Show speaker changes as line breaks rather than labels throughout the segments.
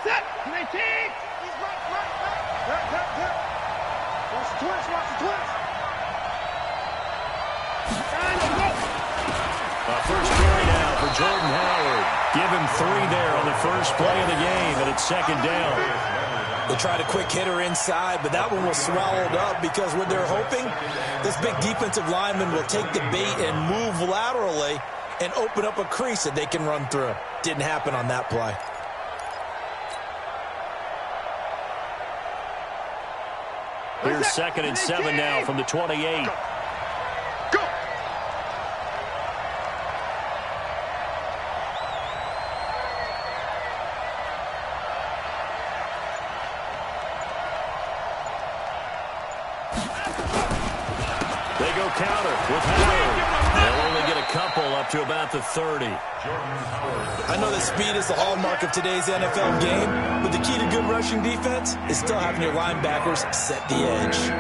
set. 19. He's right. Watch the twist.
First carry now for Jordan Howard. Give him 3 there on the first play of the game, and it's second down.
They tried a quick hitter inside, but that one was swallowed up because what they're hoping, this big defensive lineman will take the bait and move laterally and open up a crease that they can run through. Didn't happen on that play.
Here's 2nd and 7 now from the 28. Counter with Howard. They'll only get a couple up to about the 30.
I know that speed is the hallmark of today's NFL game, but the key to good rushing defense is still having your linebackers set the edge.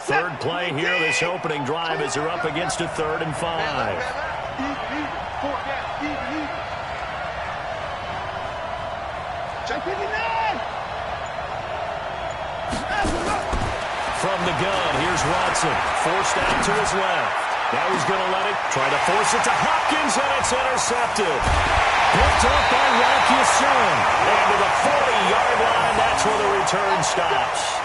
Third play here, this opening drive as they're up against a 3rd and 5. From the gun, here's Watson. Forced out to his left. Now he's going to let it. Try to force it to Hopkins, and it's intercepted. Picked up by Rakiasun. And to the 40-yard line, that's where the return stops.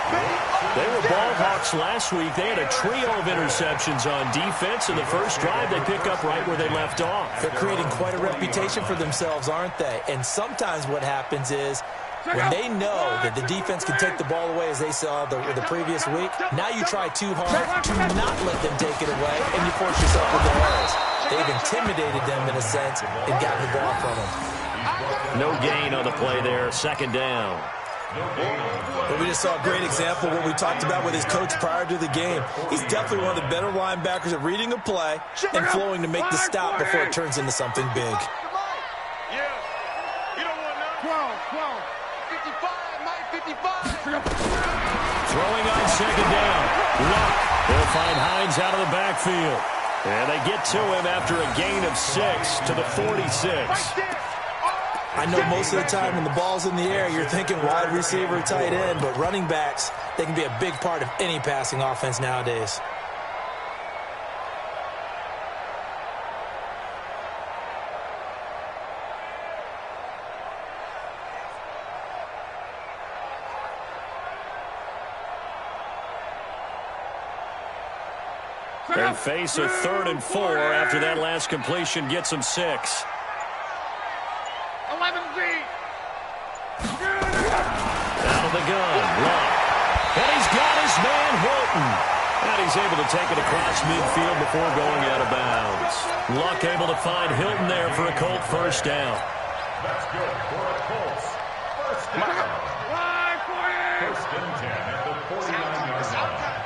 They were ball hawks last week. They had a trio of interceptions on defense. In the first drive, they pick up right where they left off.
They're creating quite a reputation for themselves, aren't they? And sometimes what happens is when they know that the defense can take the ball away, as they saw the previous week, now you try too hard to not let them take it away, and you force yourself into errors. They've intimidated them in a sense and gotten the ball from them.
No gain on the play there, 2nd down.
But we just saw a great example of what we talked about with his coach prior to the game. He's definitely one of the better linebackers at reading a play and flowing to make the stop before it turns into something big.
Throwing on 2nd down. Luck. They'll find Hines out of the backfield. And they get to him after a gain of 6 to the 46.
I know most of the time when the ball's in the air, you're thinking wide receiver, tight end, but running backs, they can be a big part of any passing offense nowadays.
They face a 3rd and 4 after that last completion gets them 6.
11 feet.
Out of the gun, Luck. And he's got his man Hilton. And he's able to take it across midfield before going out of bounds. Luck able to find Hilton there for a Colt first down.
That's good for a Colts first down. First and 10 at the 49-yard line.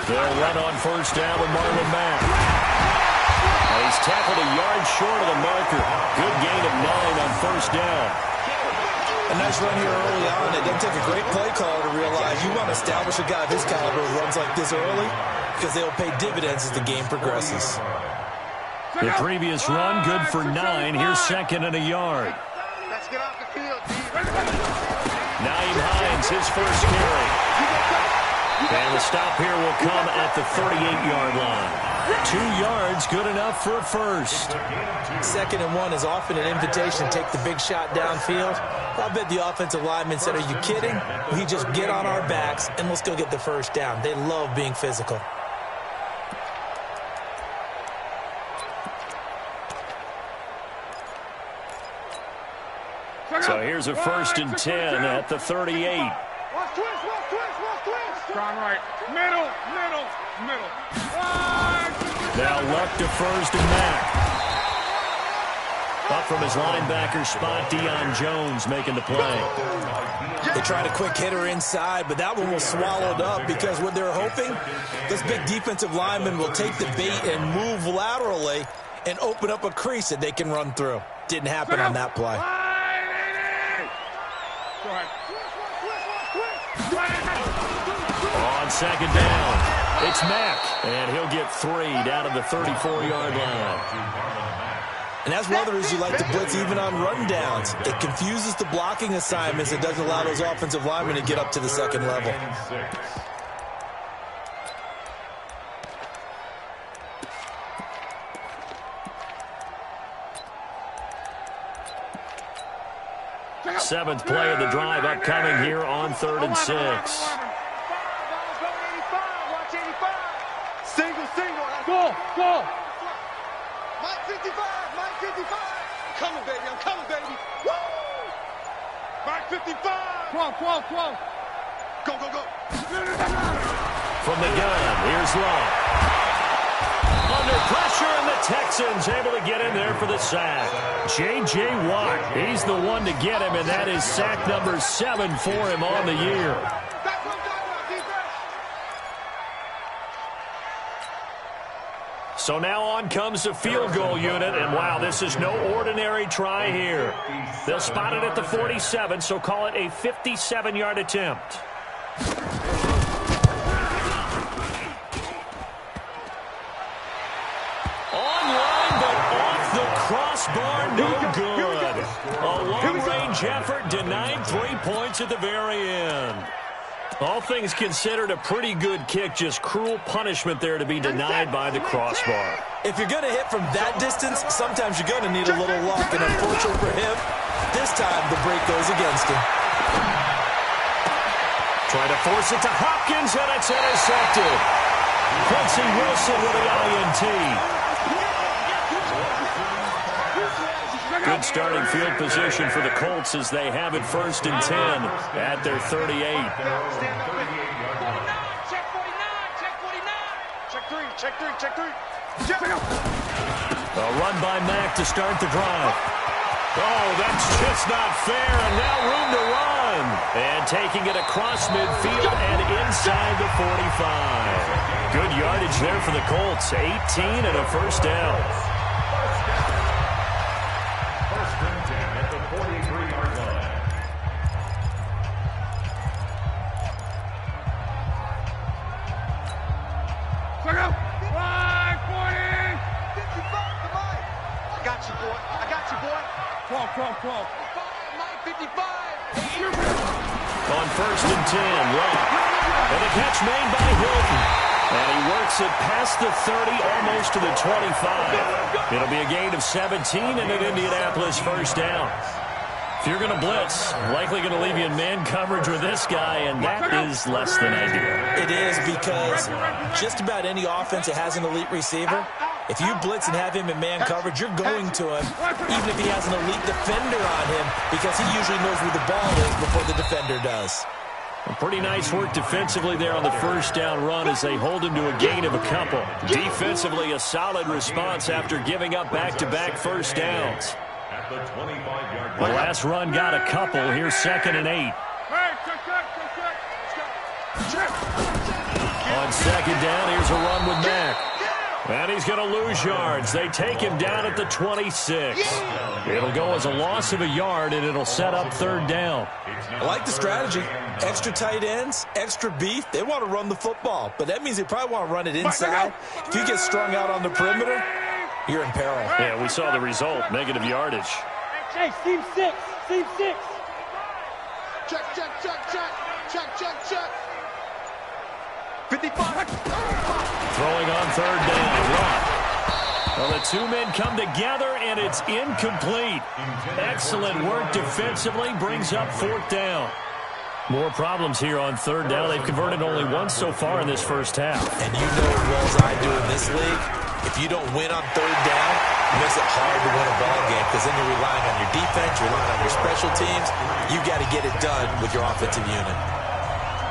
They'll run on first down with Marlon Mack. And he's tackled a yard short of the marker. Good gain of 9 on first down.
A nice run here early on. It doesn't take a great play caller to realize you want to establish a guy of his caliber who runs like this early because they'll pay dividends as the game progresses.
The previous run, good for 9. Here's 2nd and a yard.
Let's get off the field.
Naeem Hines, his first carry. And the stop here will come at the 38-yard line. 2 yards, good enough for a first.
2nd and 1 is often an invitation to take the big shot downfield. I bet the offensive lineman said, are you kidding? We just get on our backs and let's go get the first down. They love being physical.
So here's a 1st and 10 at the 38.
Watch twist. Strong right. Middle.
Now Luck defers to Mack. Up from his linebacker spot, Deion Jones making the play.
They tried a quick hitter inside, but that one was swallowed up because what they're hoping, this big defensive lineman will take the bait and move laterally and open up a crease that they can run through. Didn't happen on that play.
On second down, it's Mack, and he'll get 3 down to the 34-yard line.
And that's one of the reasons you like to blitz even on rundowns. It confuses the blocking assignments. It doesn't allow those offensive linemen to get up to the second level.
Seventh play of the drive upcoming here on 3rd and 6.
Single. Go. Mike 55. Coming, baby. I'm coming, baby. Woo! Mike 55. 12. Go.
From the gun, here's Long. Under pressure, and the Texans able to get in there for the sack. J.J. Watt, he's the one to get him, and that is sack number 7 for him on the year. So now on comes the field goal unit, and wow, this is no ordinary try here. They'll spot it at the 47, so call it a 57-yard attempt. Online, but off the crossbar, no good. A long-range effort denied 3 points at the very end. All things considered, a pretty good kick, just cruel punishment there to be denied by the crossbar.
If you're going to hit from that distance, sometimes you're going to need a little luck, and unfortunately for him, this time the break goes against him.
Trying to force it to Hopkins, and it's intercepted. Quincy Wilson with the INT. Good starting field position for the Colts as they have it 1st and 10 at their 38.
Check three.
A run by Mack to start the drive. Oh, that's just not fair, and now room to run. And taking it across midfield and inside the 45. Good yardage there for the Colts. 18 and a first down.
Mike 55.
On 1st and 10, Rock. And a catch made by Hilton. And he works it past the 30, almost to the 25. It'll be a gain of 17 and an Indianapolis first down. If you're going to blitz, likely going to leave you in man coverage with this guy, and that is less than ideal.
It is, because just about any offense that has an elite receiver, if you blitz and have him in man coverage, you're going to him, even if he has an elite defender on him, because he usually knows where the ball is before the defender does.
Pretty nice work defensively there on the first down run as they hold him to a gain of a couple. Defensively, a solid response after giving up back-to-back first downs. The last run got a couple. Here's 2nd and 8. On 2nd down, here's a run with Mack. And he's going to lose yards. They take him down at the 26. It'll go as a loss of a yard, and it'll set up 3rd down.
I like the strategy. Extra tight ends, extra beef. They want to run the football, but that means they probably want to run it inside. If you get strung out on the perimeter, you're in peril.
Yeah, we saw the result, negative yardage.
Hey, Steve 6.
Check. 55.
Throwing on 3rd down. Rock. Well, the two men come together, and it's incomplete. Excellent work defensively. Brings up 4th down. More problems here on 3rd down. They've converted only once so far in this first half.
And you know as well as I do in this league, if you don't win on 3rd down, it makes it hard to win a ball game, because then you're relying on your defense, you're relying on your special teams. You got to get it done with your offensive unit.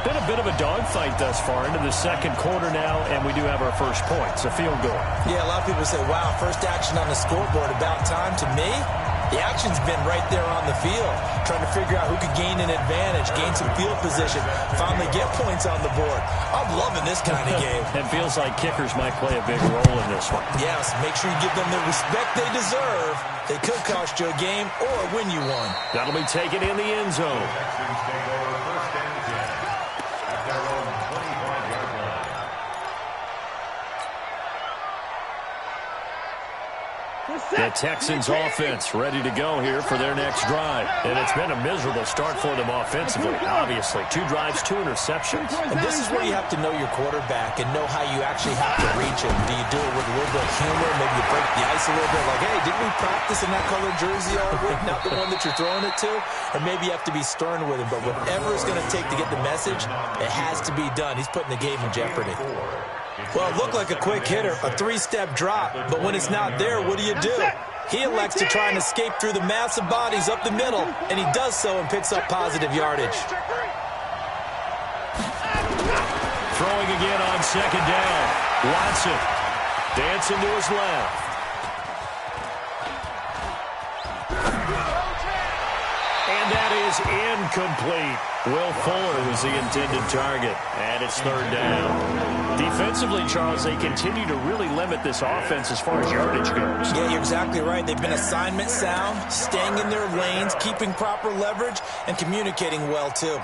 Been a bit of a dogfight thus far into the 2nd quarter now, and we do have our first point. It's a field goal.
Yeah, a lot of people say, wow, first action on the scoreboard, about time. To me, The action's been right there on the field, trying to figure out who could gain an advantage, gain some field position, finally get points on the board. I'm loving this kind of game.
It feels like kickers might play a big role in this one.
Yes, make sure you give them the respect they deserve. They could cost you a game or win you one.
That'll be taken in the end zone.
Texans take over first and 10 at their own 25-yard line.
The Texans offense ready to go here for their next drive. And it's been a miserable start for them offensively, obviously. 2 drives, 2 interceptions.
And this is where you have to know your quarterback and know how you actually have to reach him. Do you do it with a little bit of humor? Maybe you break the ice a little bit like, hey, didn't we practice in that colored jersey all week? Not the one that you're throwing it to? Or maybe you have to be stern with him. But whatever it's going to take to get the message, it has to be done. He's putting the game in jeopardy. Well, it looked like a quick hitter, a 3-step drop, but when it's not there, what do? He elects to try and escape through the massive bodies up the middle, and he does so and picks up positive yardage.
Throwing again on second down. Watson dancing to his left. And that is incomplete. Will Fuller was the intended target, and it's third down. Defensively, Charles, they continue to really limit this offense as far as yardage goes.
Yeah, you're exactly right. They've been assignment sound, staying in their lanes, keeping proper leverage, and communicating well, too.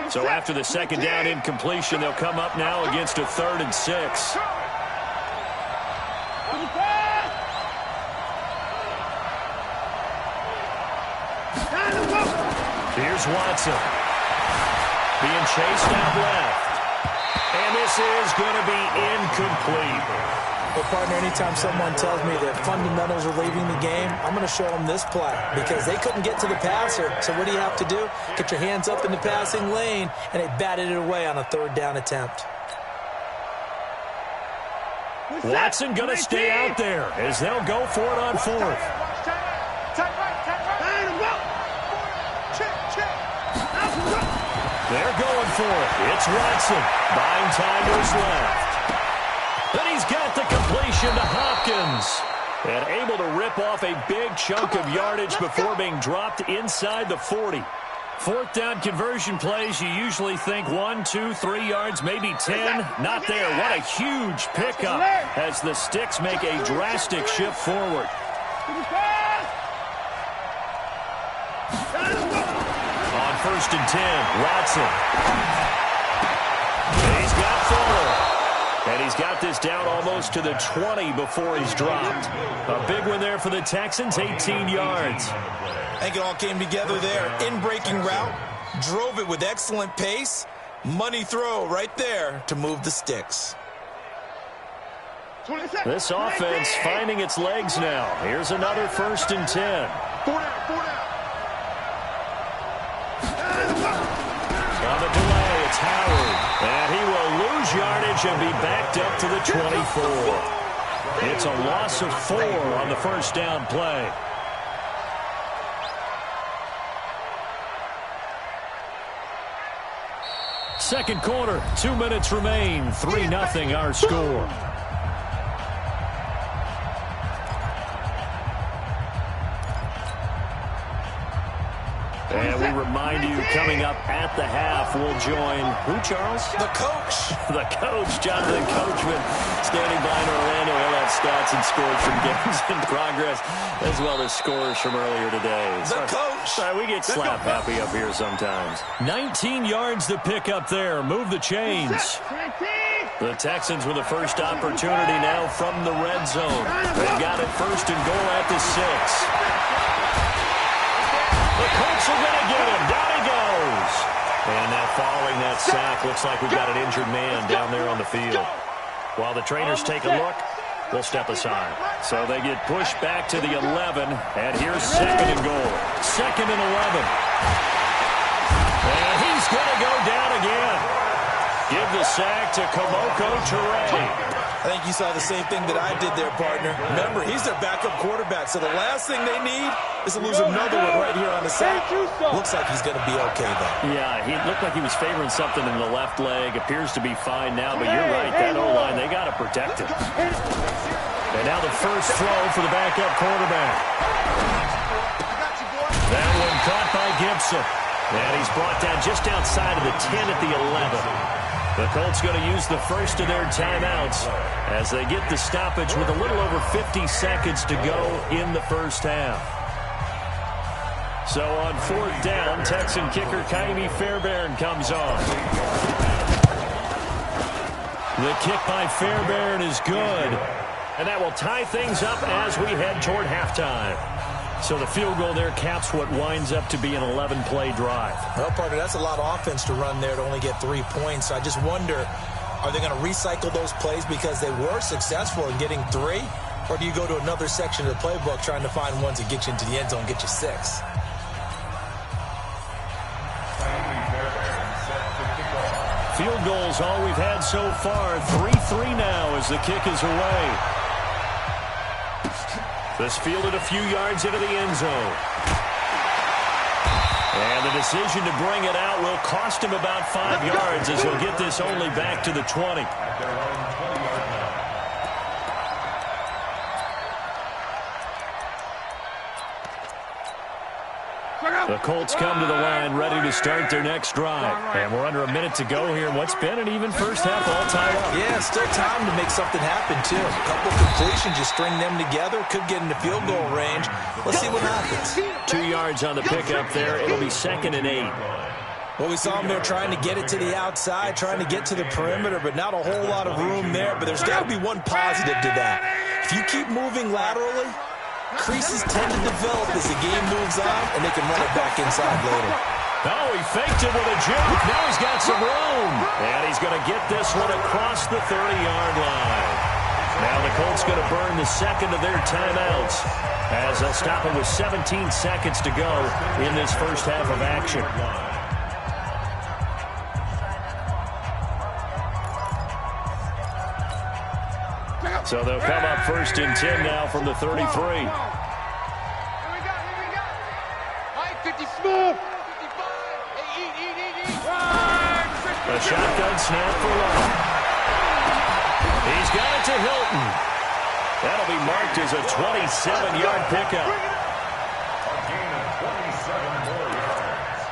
So after the second down incompletion, they'll come up now against a 3rd and 6. Here's Watson. Being chased out left. And this is going to be incomplete.
Well, partner, anytime someone tells me that fundamentals are leaving the game, I'm going to show them this play because they couldn't get to the passer. So what do you have to do? Get your hands up in the passing lane, and they batted it away on a 3rd down attempt.
Watson going to stay out there as they'll go for it on 4th. They're going for it. It's Watson. Buying time to his left. Then he's got the completion to Hopkins. And able to rip off a big chunk of yardage before being dropped inside the 40. 4th down conversion plays, you usually think 1, 2, 3 yards, maybe 10. Not there. What a huge pickup as the Sticks make a drastic shift forward. On 1st and 10, Watson. And he's got Fuller. And he's got this down almost to the 20 before he's dropped. A big one there for the Texans, 18 yards.
I think it all came together there. In-breaking route, drove it with excellent pace. Money throw right there to move the Sticks.
This offense finding its legs now. Here's another 1st and 10.
4 down.
On the delay, it's Howard. And he will lose yardage and be backed up to the 24. It's a loss of 4 on the 1st down play. Second quarter, 2 minutes remain. 3-0 our score. And we remind you, coming up at the half, we'll join who, Charles?
The coach.
The coach, Jonathan Coachman, standing by in Orlando. He'll have stats and scores from games in progress, as well as scores from earlier today.
The coach.
Sorry, we get slap happy up here sometimes. 19 yards to pick up there. Move the chains. The Texans with the first opportunity now from the red zone. They've got it 1st and goal at the 6. The Colts are going to get him. Down he goes. And now following that sack, looks like we've got an injured man down there on the field. While the trainers take a look, we'll step aside. So they get pushed back to the 11, and here's 2nd and goal. 2nd and 11. And he's going to go down again. Give the sack to Komoko Toure.
I think you saw the same thing that I did there, partner. Remember, he's their backup quarterback, so the last thing they need is to lose another one right here on the sack. Looks like he's going to be okay, though.
Yeah, he looked like he was favoring something in the left leg. Appears to be fine now, but you're right. That O-line, they got to protect him. And now the first throw for the backup quarterback. caught by Gibson. And he's brought down just outside of the 10 at the 11. The Colts going to use the first of their timeouts as they get the stoppage with a little over 50 seconds to go in the first half. So on fourth down, Texan kicker Kaimi Fairbairn comes on. The kick by Fairbairn is good. And that will tie things up as we head toward halftime. So the field goal there caps what winds up to be an 11-play drive.
Well, partner, that's a lot of offense to run there to only get 3 points. I just wonder, are they going to recycle those plays because they were successful in getting 3? Or do you go to another section of the playbook trying to find ones that get you into the end zone and get you 6?
Field goals all we've had so far. 3-3 now as the kick is away. This fielded a few yards into the end zone. And the decision to bring it out will cost him about 5 yards as he'll get this only back to the 20. The Colts come to the line ready to start their next drive. And we're under a minute to go here in what's been an even first half all tied up.
Yeah, still time to make something happen, too. A couple completions, you string them together, could get into field goal range. Let's see what happens.
2 yards on the pickup there. It'll be 2nd and 8.
Well, we saw him there trying to get it to the outside, trying to get to the perimeter, but not a whole lot of room there. But there's got to be one positive to that. If you keep moving laterally, creases tend to develop as the game moves on, and they can run it back inside later.
Oh, he faked it with a jump. Now he's got some room. And he's going to get this one across the 30-yard line. Now the Colts going to burn the second of their timeouts as they'll stop it with 17 seconds to go in this first half of action. So they'll come up 1st and 10 now from the 33.
Here we go. High 50 smooth. 55. Hey, eat.
A shotgun snap for Love. He's got it to Hilton. That'll be marked as a 27-yard pickup.
A gain of 27 more yards.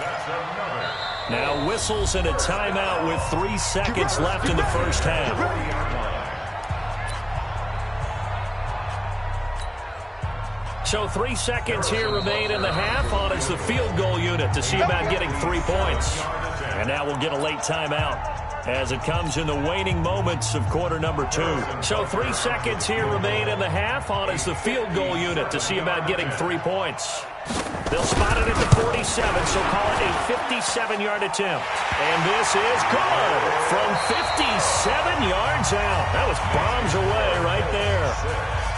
That's another.
Now whistles and a timeout with 3 seconds left in the first half. So 3 seconds here remain in the half on as the field goal unit to see about getting 3 points. And now we'll get a late timeout as it comes in the waning moments of quarter number 2. So 3 seconds here remain in the half on as the field goal unit to see about getting 3 points. They'll spot it at the 47, so call it a 57-yard attempt. And this is good from 57 yards out. That was bombs away right there.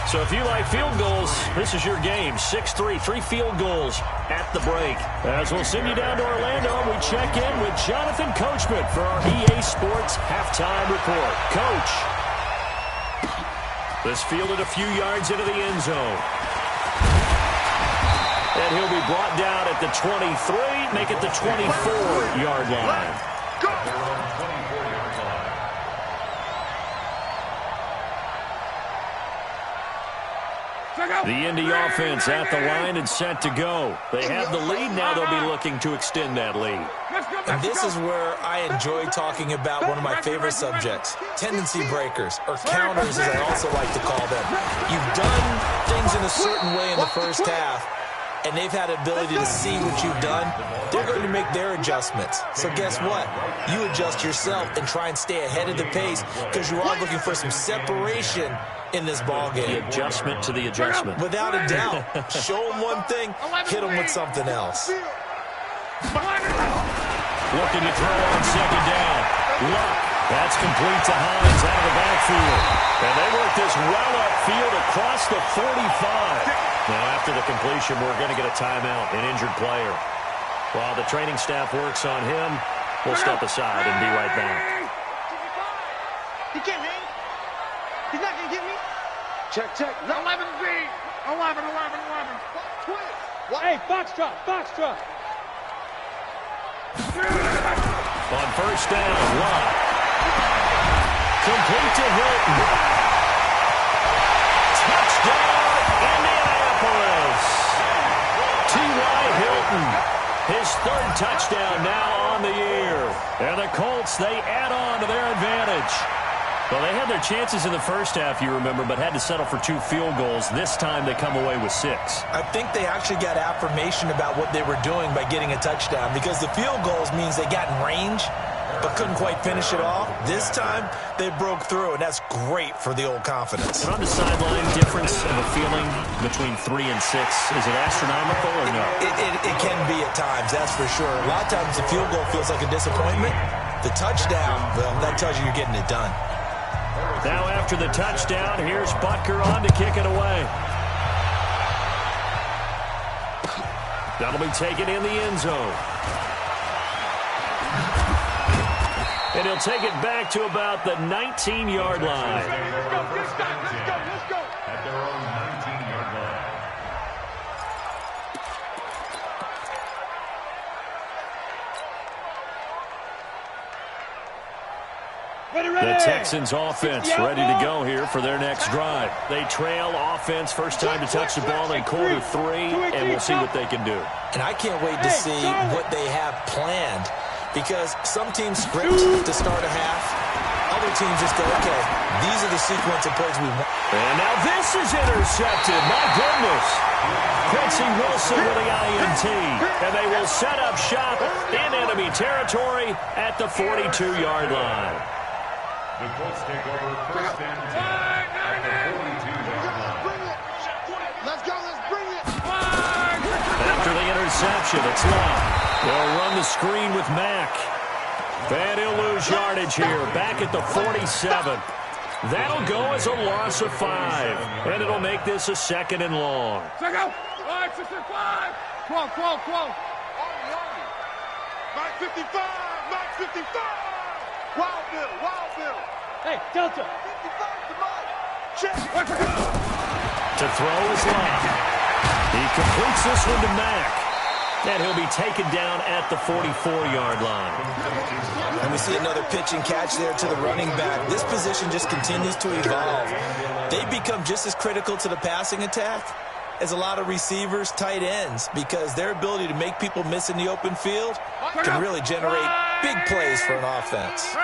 So if you like field goals, this is your game. 6-3, 3 field goals at the break. As we'll send you down to Orlando, we check in with Jonathan Coachman for our EA Sports Halftime Report. Coach. This fielded a few yards into the end zone. And he'll be brought down at the 23, make it the 24-yard line. The Indy offense at the line and set to go. They have the lead. Now they'll be looking to extend that lead.
And this is where I enjoy talking about one of my favorite subjects, tendency breakers, or counters as I also like to call them. You've done things in a certain way in the first half, and they've had the ability to see what you've done. They're going to make their adjustments. So guess what? You adjust yourself and try and stay ahead of the pace because you are looking for some separation in this ballgame.
The adjustment to the adjustment.
Without a doubt. Show them one thing, hit them with something else.
Looking to throw on second down. Luck. That's complete to Hines out of the backfield. And they work this well upfield across the 45. Now, after the completion, we're going to get a timeout, an injured player. While the training staff works on him, we'll step aside and be right back.
He can't hang. He's not going to get me. Check. 11B. 11. Hey, Foxtrot.
On first down, Luck. Complete to Hilton. Touchdown, Indianapolis. T.Y. Hilton His third touchdown now on the year. And the Colts, they add on to their advantage. Well, they had their chances in the first half, you remember, but had to settle for 2 field goals. This time they come away with 6.
I think they actually got affirmation about what they were doing by getting a touchdown, because the field goals means they got in range but couldn't quite finish it off. This time they broke through, and that's great for the old confidence.
And on the sideline, difference of a feeling between 3 and 6, is it astronomical or no?
It can be at times, that's for sure. A lot of times the field goal feels like a disappointment. The touchdown, well, that tells you you're getting it done.
Now after the touchdown, here's Butker on to kick it away. That'll be taken in the end zone. And he'll take it back to about the 19-yard line.
Let's go.
At their own 19-yard line.
The Texans offense ready to go here for their next drive. They trail offense first time to touch the ball in quarter 3, and we'll see what they can do.
And I can't wait to see what they have planned, because some teams script to start a half. Other teams just go, okay, these are the sequence of plays we want.
And now this is intercepted. My goodness. Quincy Wilson with the INT. And they will set up shop in enemy territory at the 42-yard line.
The Colts take over first and 10 at the 42-yard line.
Let's go. Let's bring it.
After the interception, it's Love. They'll run the screen with Mack. And he'll lose yardage here, back at the 47. That'll go as a loss of 5. And it'll make this a 2nd and long.
Check out. 5, 12. Mike 55. Wild Bill. Hey, Delta. 55 to Mike. Check.
To throw is Love. He completes this one to Mack. And he'll be taken down at the 44-yard line.
And we see another pitch and catch there to the running back. This position just continues to evolve. They become just as critical to the passing attack as a lot of receivers, tight ends, because their ability to make people miss in the open field can really generate big plays for an offense.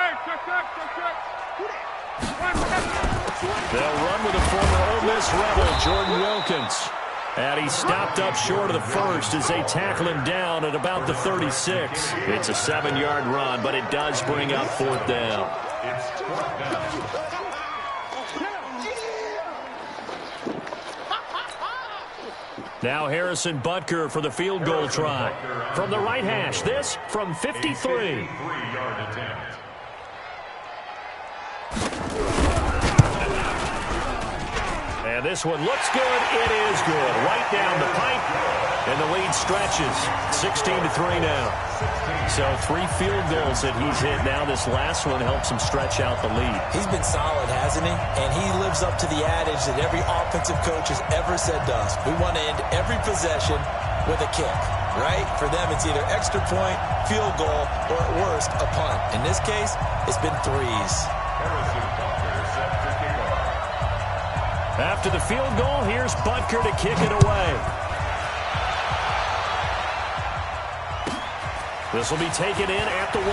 They'll run with a former Ole Miss Rebel, Jordan Wilkins. And he stopped up short of the first as they tackle him down at about the 36. It's a 7-yard run, but it does bring up 4th down.
It's 4th down.
Now Harrison Butker for the field goal try. From the right hash, this from 53.
53-yard attempt.
And this one looks good. It is good. Right down the pipe. And the lead stretches. 16-3 now. So 3 field goals that he's hit now. This last one helps him stretch out the lead.
He's been solid, hasn't he? And he lives up to the adage that every offensive coach has ever said to us. We want to end every possession with a kick, right? For them, it's either extra point, field goal, or at worst, a punt. In this case, it's been 3s.
Harrison Butker set to kick off.
After the field goal, here's Butker to kick it away. This will be taken in at the 1.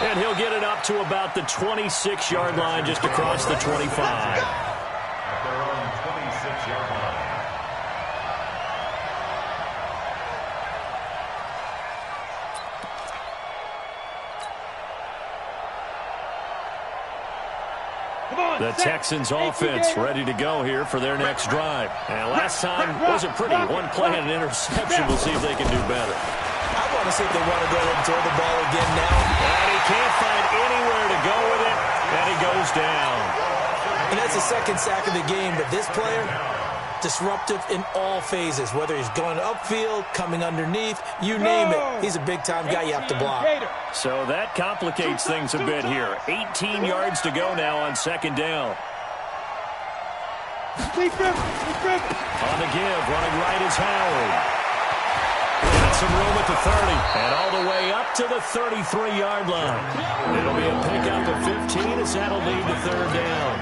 And he'll get it up to about the 26-yard line, just across the 25.
At their own 26-yard line.
The Texans offense ready to go here for their next drive. And last time wasn't pretty. One play and an interception. We'll see if they can do better.
I want to see if they want to go ahead and throw the ball again now.
And he can't find anywhere to go with it. And he goes down.
And that's the 2nd sack of the game. But this player, disruptive in all phases. Whether he's going upfield, coming underneath, you name it. He's a big-time guy you have to block.
So that complicates things a bit here. 18 yards to go now on 2nd down. On the give, running right is Howard. That's some room at the 30. And all the way up to the 33-yard line. It'll be a pickup of 15 as that'll lead to third down.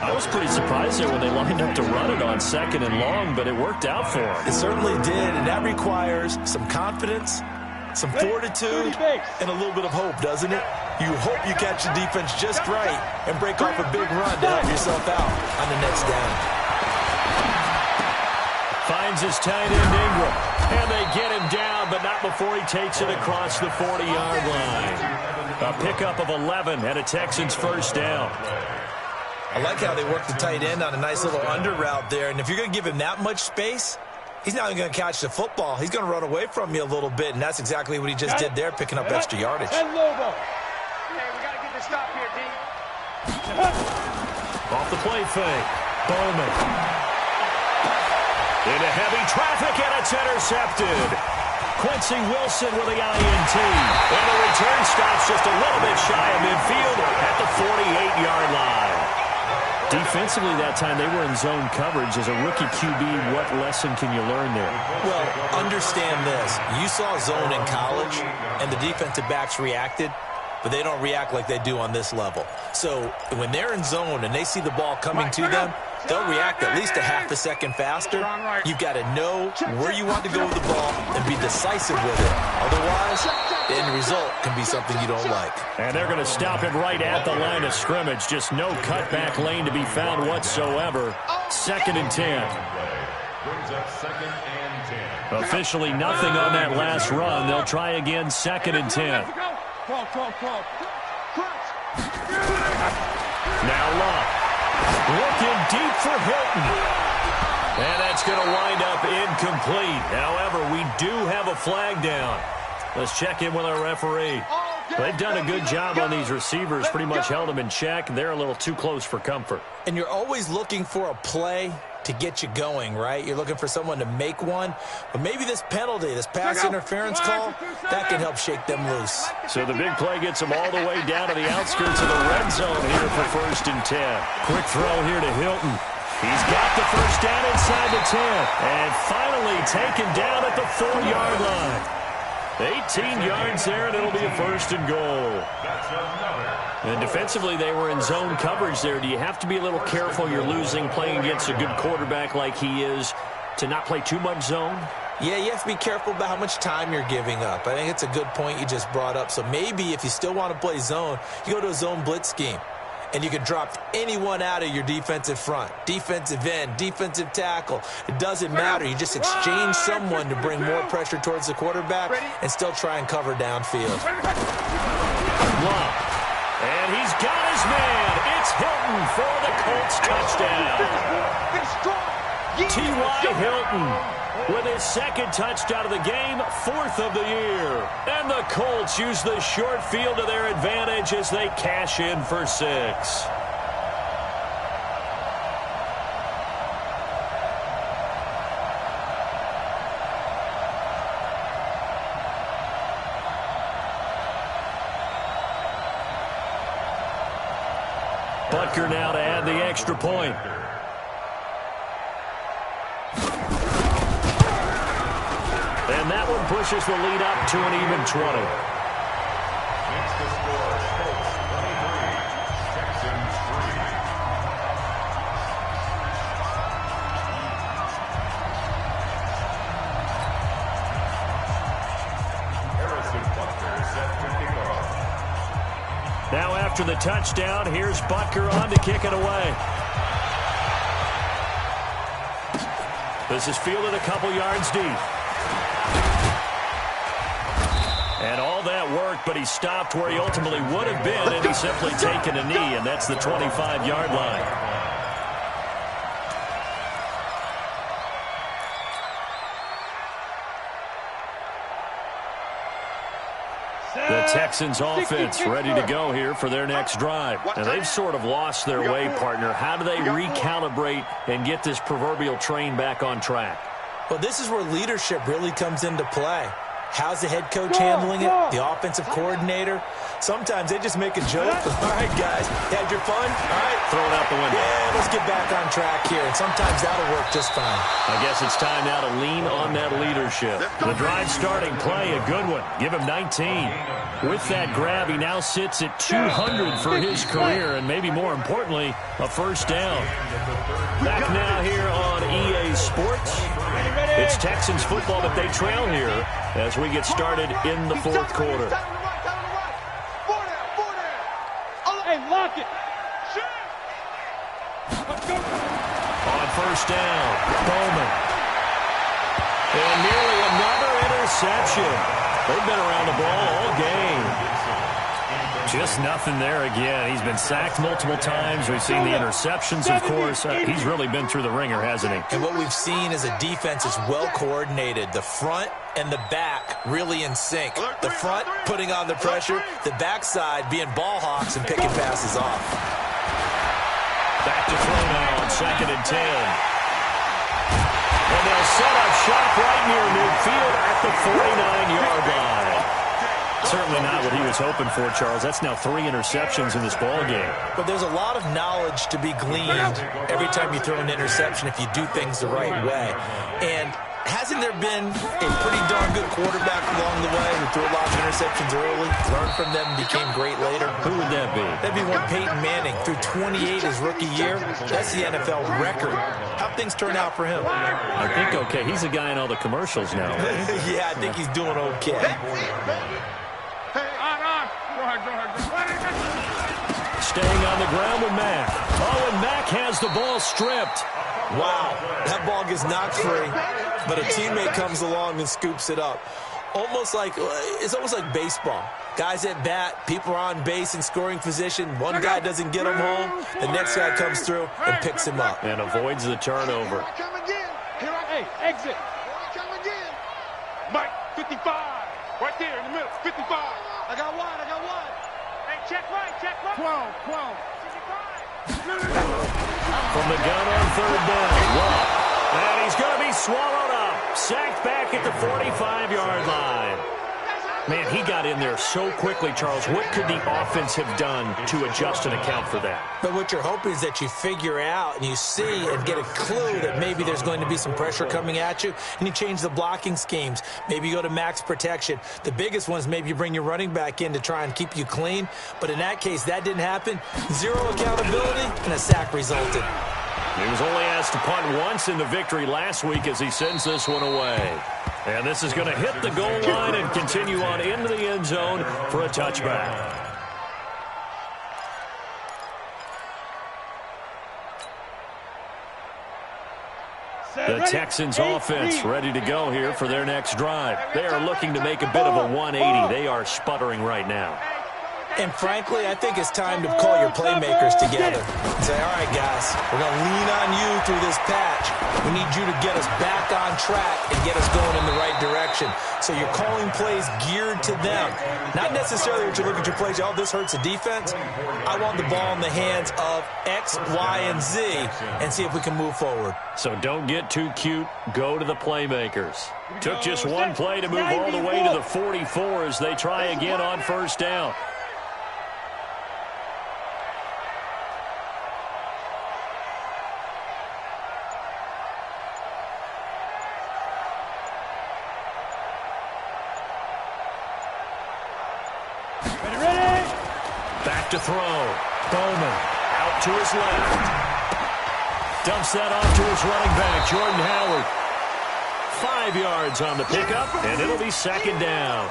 I was pretty surprised there when they lined up to run it on 2nd and long, but it worked out for them.
It certainly did, and that requires some confidence, some fortitude, and a little bit of hope, doesn't it? You hope you catch the defense just right and break off a big run to help yourself out on the next down.
Finds his tight end Ingram, and they get him down, but not before he takes it across the 40-yard line. A pickup of 11 and a Texans first down.
I like how they work the tight end on a nice little under route there, and if you're going to give him that much space, he's not even going to catch the football. He's going to run away from you a little bit, and that's exactly what he just did there, picking up extra yardage.
Hey, we got to get this stop here, D.
Off the play fake. Bowman. Into heavy traffic, and it's intercepted. Quincy Wilson with the INT. And the return stops just a little bit shy of midfield at the 48-yard line. Defensively that time, they were in zone coverage. As a rookie QB, what lesson can you learn there?
Well, understand this. You saw zone in college, and the defensive backs reacted, but they don't react like they do on this level. So when they're in zone and they see the ball coming to them, they'll react at least a half a second faster. You've got to know where you want to go with the ball and be decisive with it. Otherwise, the end result can be something you don't like.
And they're going to stop it right at the line of scrimmage. Just no cutback lane to be found whatsoever. 2nd and 10. Officially nothing on that last run. They'll try again, 2nd and 10. Now Love. Looking deep for Hilton. And that's going to wind up incomplete. However, we do have a flag down. Let's check in with our referee. They've done a good job on these receivers, pretty much held them in check. They're a little too close for comfort.
And you're always looking for a play to get you going, right? You're looking for someone to make one. But maybe this penalty, this pass interference call, that can help shake them loose.
So the big play gets them all the way down to the outskirts of the red zone here for 1st and 10. Quick throw here to Hilton. He's got the first down inside the 10. And finally taken down at the 4-yard line. 18 yards there, and it'll be a 1st and goal. And defensively, they were in zone coverage there. Do you have to be a little careful? You're losing, playing against a good quarterback like he is, to not play too much zone?
Yeah, you have to be careful about how much time you're giving up. I think it's a good point you just brought up. So maybe if you still want to play zone, you go to a zone blitz scheme. And you can drop anyone out of your defensive front, defensive end, defensive tackle. It doesn't matter. You just exchange someone to bring more pressure towards the quarterback and still try and cover downfield.
Love. And he's got his man. It's Hilton for the Colts touchdown. T.Y. Hilton with his 2nd touchdown of the game, 4th of the year. And the Colts use the short field to their advantage as they cash in for 6. Butker now to add the extra point. And that one pushes the lead up to an even 20.
Next to score, Colts 23, Texans 3. Harrison Butker set to kick off.
Now after the touchdown, here's Butker on to kick it away. This is fielded a couple yards deep. And all that worked, but he stopped where he ultimately would have been, and he's simply taken a knee, and that's the 25-yard line. The Texans offense ready to go here for their next drive. And they've sort of lost their way, partner. How do they recalibrate and get this proverbial train back on track?
Well, this is where leadership really comes into play. How's the head coach handling it? The offensive coordinator? Sometimes they just make a joke. All right, guys, you had your fun? All right.
Throw it out the window.
Yeah, let's get back on track here. And sometimes that'll work just fine.
I guess it's time now to lean on that leadership. The drive starting play, a good one. Give him 19. With that grab, he now sits at 200 for his career, and maybe more importantly, a first down. Back now here on EA Sports. It's Texans football, but they trail here as we get started in the fourth quarter.
Hey, lock it.
On first down, Bowman. And nearly another interception. They've been around the ball all game. Just nothing there again. He's been sacked multiple times. We've seen the interceptions, of course. He's really been through the ringer, hasn't he?
And what we've seen is a defense is well coordinated. The front and the back really in sync. The front putting on the pressure, the backside being ball hawks and picking passes off.
Back to throw now on 2nd and 10. And they'll set up shop right near midfield at the 49-yard line. Certainly not what he was hoping for, Charles. That's now 3 interceptions in this ball game.
But there's a lot of knowledge to be gleaned every time you throw an interception if you do things the right way. And hasn't there been a pretty darn good quarterback along the way who threw a lot of interceptions early, learned from them, and became great later?
Who would that be?
That'd be one Peyton Manning. Threw 28 his rookie year. That's the NFL record. How'd things turn out for him?
I think okay. He's a guy in all the commercials now.
Yeah, I think he's doing okay.
Staying on the ground with Mack. Oh, and Mack has the ball stripped.
Wow, that ball gets knocked free, but a teammate comes along and scoops it up. It's almost like baseball. Guys at bat, people are on base in scoring position. One guy doesn't get him home. The next guy comes through and picks him up.
And avoids the turnover.
Hey, exit. Mike, 55. Right there in the middle, 55. I got one. Hey, check right. 12. 55.
From the gun on 3rd down. Wow. And he's going to be swallowed up. Sacked back at the 45-yard line. Man, he got in there so quickly, Charles. What could the offense have done to adjust and account for that?
But what you're hoping is that you figure out and you see and get a clue that maybe there's going to be some pressure coming at you, and you change the blocking schemes. Maybe you go to max protection. The biggest one is maybe you bring your running back in to try and keep you clean. But in that case, that didn't happen. 0 accountability, and a sack resulted.
He was only asked to punt once in the victory last week as he sends this one away. And this is going to hit the goal line and continue on into the end zone for a touchback. The Texans offense ready to go here for their next drive. They are looking to make a bit of a 180. They are sputtering right now.
And frankly, I think it's time to call your playmakers together and say, all right, guys, we're going to lean on you through this patch. We need you to get us back on track and get us going in the right direction. So you're calling plays geared to them. Not necessarily that you look at your plays, oh, this hurts the defense. I want the ball in the hands of X, Y, and Z and see if we can move forward.
So don't get too cute. Go to the playmakers. Took just one play to move all the way to the 44 as they try again on first down. Back to throw. Bowman out to his left. Dumps that off to his running back, Jordan Howard. 5 yards on the pickup, and it'll be 2nd down.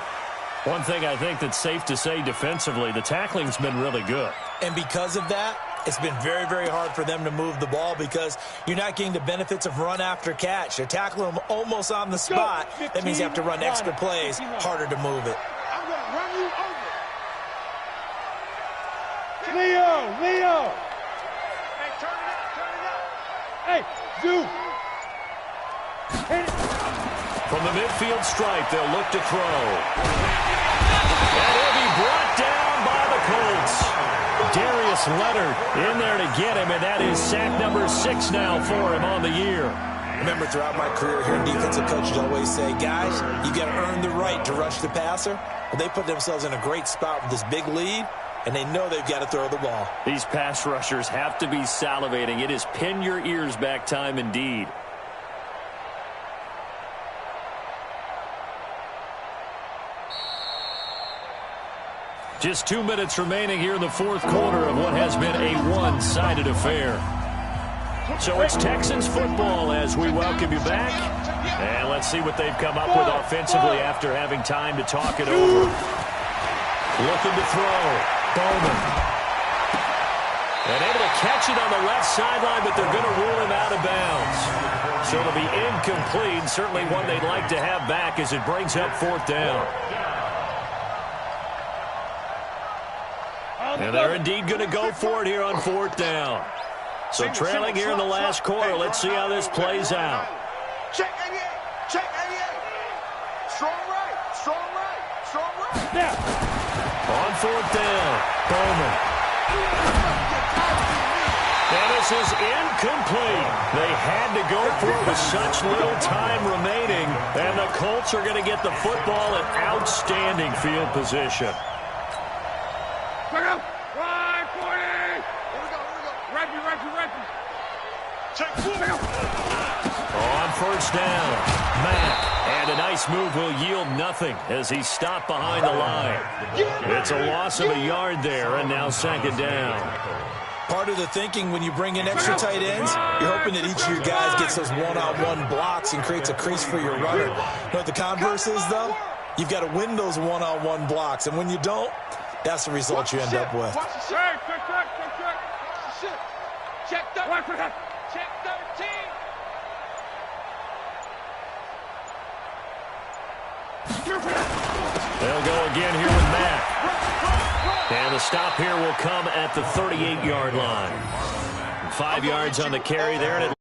One thing I think that's safe to say defensively, the tackling's been really good.
And because of that, it's been very, very hard for them to move the ball because you're not getting the benefits of run after catch. They're tackling them almost on the spot. That means you have to run extra plays, harder to move it.
I'm going to run you over. Leo. Hey, turn it up. Hey, Zoo.
From the midfield stripe, they'll look to throw. And he'll be brought down by the Colts. Darius Leonard in there to get him, and that is sack number 6 now for him on the year.
Remember, throughout my career, hearing defensive coaches always say, guys, you got to earn the right to rush the passer. Well, they put themselves in a great spot with this big lead, and they know they've got to throw the ball.
These pass rushers have to be salivating. It is pin your ears back time indeed. Just 2 minutes remaining here in the fourth quarter of what has been a one-sided affair. So it's Texans football as we welcome you back. And let's see what they've come up with offensively after having time to talk it over. Looking to throw. Bowman. And able to catch it on the left sideline, but they're going to rule him out of bounds. So it'll be incomplete. Certainly one they'd like to have back as it brings up fourth down. And they're indeed going to go for it here on fourth down. So trailing here in the last quarter. Let's see how this plays out.
Check 88. Check 88. Strong right. Strong right. Strong right.
Yeah. On fourth down. Bowman. And this is incomplete. They had to go for it with such little time remaining. And the Colts are going to get the football in outstanding field position.
Right, 40. Here we go. Right. Check 40.
On first down, Mack. And a nice move will yield nothing as he's stopped behind the line. It's a loss of a yard there, and now second down.
Part of the thinking when you bring in extra tight ends, you're hoping that each of your guys gets those one-on-one blocks and creates a crease for your runner. You know what the converse is, though? You've got to win those one-on-one blocks, and when you don't, that's the result you end up with.
Check 13.
They'll go again here with Mack. And the stop here will come at the 38-yard line. 5 yards on the carry there. And it